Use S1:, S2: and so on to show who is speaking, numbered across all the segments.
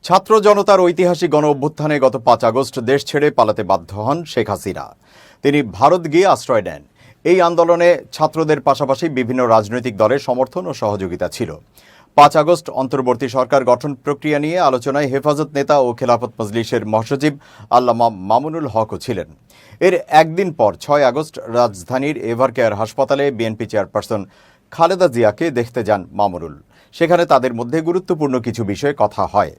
S1: ছাত্র জনতার ঐতিহাসিক গণ অভ্যুত্থানে গত ৫ আগস্ট দেশ ছেড়ে পালাতে বাধ্য হন শেখ হাসিনা। তিনি ভারত গিয়ে আশ্রয় নেন। এই আন্দোলনে ছাত্রদের পাশাপাশি বিভিন্ন রাজনৈতিক দলের সমর্থন ও সহযোগিতা ছিল। ৫ আগস্ট অন্তর্বর্তী সরকার গঠন প্রক্রিয়া নিয়ে আলোচনায় হেফাজত নেতা ও খেলাফত মজলিসের মহাসচিব আল্লামা মামুনুল হকও ছিলেন। এর একদিন পর ৬ আগস্ট রাজধানীর এভারকেয়ার হাসপাতালে বিএনপি চেয়ারপারসন খালেদা জিয়াকে দেখতে যান মামুনুল। সেখানে তাদের মধ্যে গুরুত্বপূর্ণ কিছু বিষয়ে কথা হয়।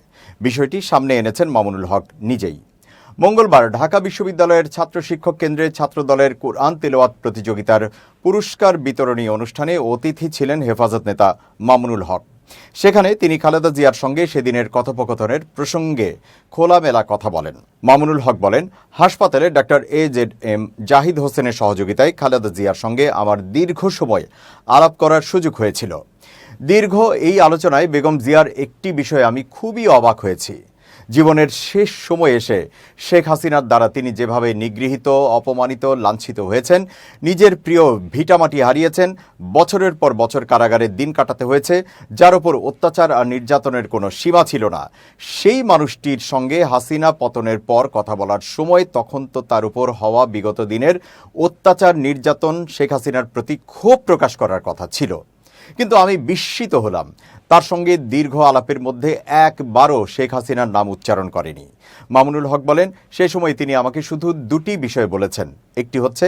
S1: বিষয়টি সামনে এনেছেন মামুনুল হক নিজেই। মঙ্গলবার ঢাকা বিশ্ববিদ্যালয়ের ছাত্র শিক্ষক কেন্দ্রে ছাত্রদলের কোরআন তেলাওয়াত প্রতিযোগিতার পুরস্কার বিতরণী অনুষ্ঠানে অতিথি ছিলেন হেফাজত নেতা মামুনুল হক। সেখানে তিনি খালেদা জিয়ার সঙ্গে সেদিনের কথোপকথনের প্রসঙ্গে খোলামেলা কথা বলেন। মামুনুল হক বলেন, হাসপাতালে ডাক্তার AZM জাহিদ হোসেনের সহযোগিতায় খালেদা জিয়ার সঙ্গে আমার দীর্ঘ সময় আলাপ করার সুযোগ হয়েছিল। দীর্ঘ এই আলোচনায় বেগম জিয়ার একটি বিষয়ে আমি খুবই অবাক হয়েছি। জীবনের শেষ সময়ে এসে শেখ হাসিনার দ্বারা তিনি যেভাবে নিগৃহীত, অপমানিত, লাঞ্ছিত হয়েছেন, নিজের প্রিয় ভিটামাটি হারিয়েছেন, বছরের পর বছর কারাগারে দিন কাটাতে হয়েছে, যার উপর অত্যাচার আর নির্যাতনের কোনো সীমা ছিল না, সেই মানুষটির সঙ্গে হাসিনা পতনের পর কথা বলার সময় তখন তো তার উপর হওয়া বিগত দিনের অত্যাচার, নির্যাতন, শেখ হাসিনার প্রতি ক্ষোভ প্রকাশ করার কথা ছিল। কিন্তু আমি বিস্মিত হলাম, তার সঙ্গে দীর্ঘ আলাপের মধ্যে একবারও শেখ হাসিনার নাম উচ্চারণ করেনি। মামুনুল হক বলেন, সেই সময় তিনি আমাকে শুধু দুটি বিষয় বলেছেন। একটি হচ্ছে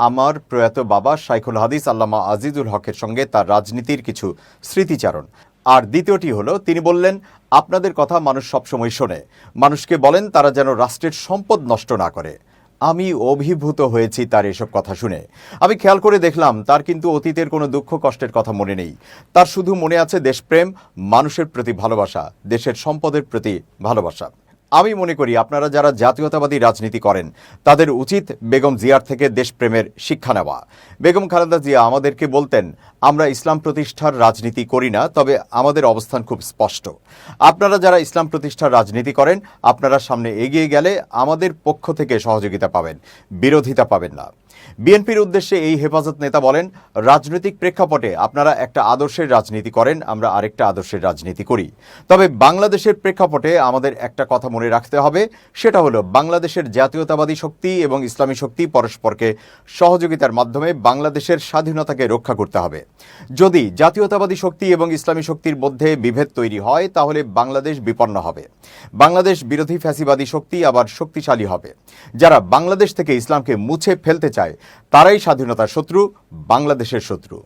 S1: আমার প্রয়াত বাবা শাইখুল হাদিস আল্লামা আজিজুল হকের সঙ্গে তার রাজনীতির কিছু স্মৃতিচারণ, আর দ্বিতীয়টি হলো তিনি বললেন, আপনাদের কথা মানুষ সবসময় শোনে, মানুষকে বলেন তারা যেন রাষ্ট্রের সম্পদ নষ্ট না করে। আমি অভিভূত হয়েছি তার এসব কথা শুনে। আমি খেয়াল করে দেখলাম তার কিন্তু অতীতের কোনো দুঃখ কষ্টের কথা মনে নেই। তার শুধু মনে আছে দেশপ্রেম, মানুষের প্রতি ভালোবাসা, দেশের সম্পদের প্রতি ভালোবাসা। আমি মনে করি আপনারা যারা জাতীয়তাবাদী রাজনীতি করেন তাদের উচিত বেগম জিয়ার থেকে দেশপ্রেমের শিক্ষা নেওয়া। বেগম খালেদা জিয়া আমাদেরকে বলতেন, আমরা ইসলাম প্রতিষ্ঠার রাজনীতি করি না, তবে আমাদের অবস্থান খুব স্পষ্ট। আপনারা যারা ইসলাম প্রতিষ্ঠার রাজনীতি করেন, আপনারা সামনে এগিয়ে গেলে আমাদের পক্ষ থেকে সহযোগিতা পাবেন, বিরোধিতা পাবেন না। বিএনপির উদ্দেশ্যে এই হেফাজত নেতা বলেন, রাজনৈতিক প্রেক্ষাপটে আপনারা একটা আদর্শের রাজনীতি করেন, আমরা আরেকটা আদর্শের রাজনীতি করি। তবে বাংলাদেশের প্রেক্ষাপটে আমাদের একটা কথা মনে রাখতে হবে, সেটা হলো বাংলাদেশের জাতীয়তাবাদী শক্তি এবং ইসলামী শক্তি পরস্পরকে সহযোগিতার মাধ্যমে বাংলাদেশের স্বাধীনতাকে রক্ষা করতে হবে। যদি জাতীয়তাবাদী শক্তি এবং ইসলামী শক্তির মধ্যে বিভেদ তৈরি হয়, তাহলে বাংলাদেশ বিপন্ন হবে। বাংলাদেশ বিরোধী ফ্যাসিবাদী শক্তি আবার শক্তিশালী হবে। যারা বাংলাদেশ থেকে ইসলামকে মুছে ফেলতে চায়, তারাই স্বাধীনতার শত্রু, বাংলাদেশের শত্রু।